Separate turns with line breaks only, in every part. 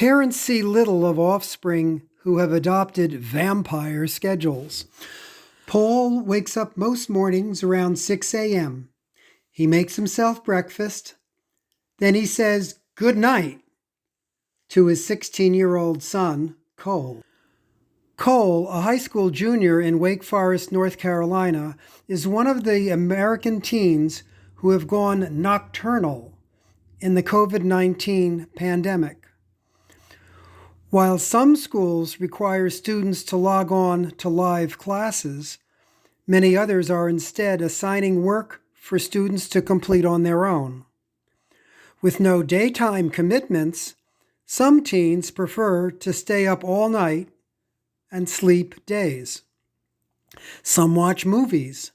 Parents see little of offspring who have adopted vampire schedules. Paul wakes up most mornings around 6 a.m. He makes himself breakfast. Then he says good night to his 16-year-old son, Cole. Cole, a high school junior in Wake Forest, North Carolina, is one of the American teens who have gone nocturnal in the COVID-19 pandemic. While some schools require students to log on to live classes, many others are instead assigning work for students to complete on their own. With no daytime commitments, some teens prefer to stay up all night and sleep days. Some watch movies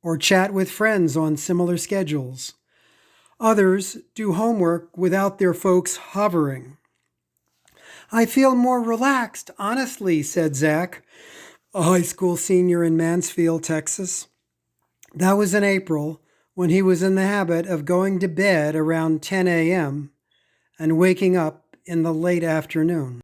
or chat with friends on similar schedules. Others do homework without their folks hovering. "I feel more relaxed, honestly," said Zach, a high school senior in Mansfield, Texas. That was in April, when he was in the habit of going to bed around 10 a.m. and waking up in the late afternoon.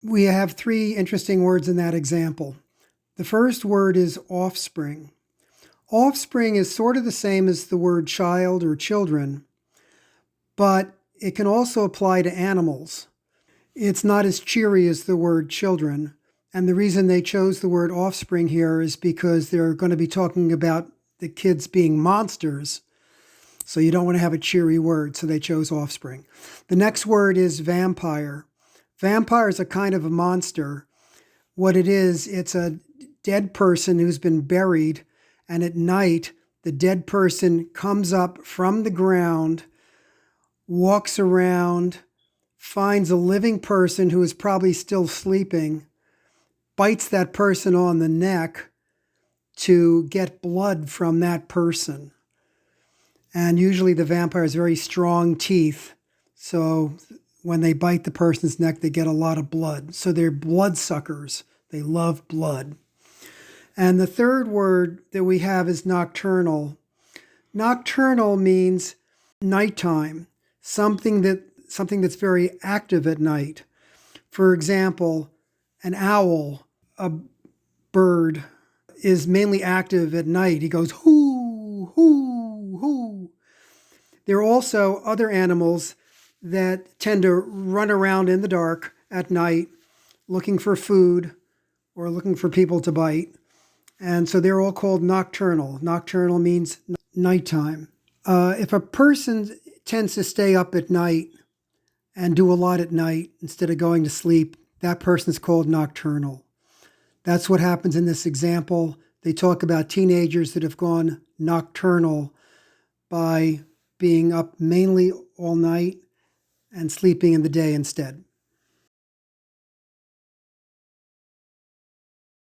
We have three interesting words in that example. The first word is offspring. Offspring is sort of the same as the word child or children, but it can also apply to animals. It's not as cheery as the word children, and the reason they chose the word offspring here is because they're going to be talking about the kids being monsters, so you don't want to have a cheery word, so they chose offspring. The next word is vampire. Vampire is a kind of a monster. What it is, it's a dead person who's been buried, and at night, the dead person comes up from the ground, walks around, finds a living person who is probably still sleeping, bites that person on the neck to get blood from that person. And usually the vampire has very strong teeth, so when they bite the person's neck, they get a lot of blood. So they're bloodsuckers. They love blood. And the third word that we have is nocturnal. Nocturnal means nighttime, something that's very active at night. For example, an owl, a bird, is mainly active at night. He goes hoo, hoo, hoo. There are also other animals that tend to run around in the dark at night looking for food or looking for people to bite. And so they're all called nocturnal. Nocturnal means nighttime. If a person tends to stay up at night and do a lot at night instead of going to sleep, that person's called nocturnal. That's what happens in this example. They talk about teenagers that have gone nocturnal by being up mainly all night and sleeping in the day instead.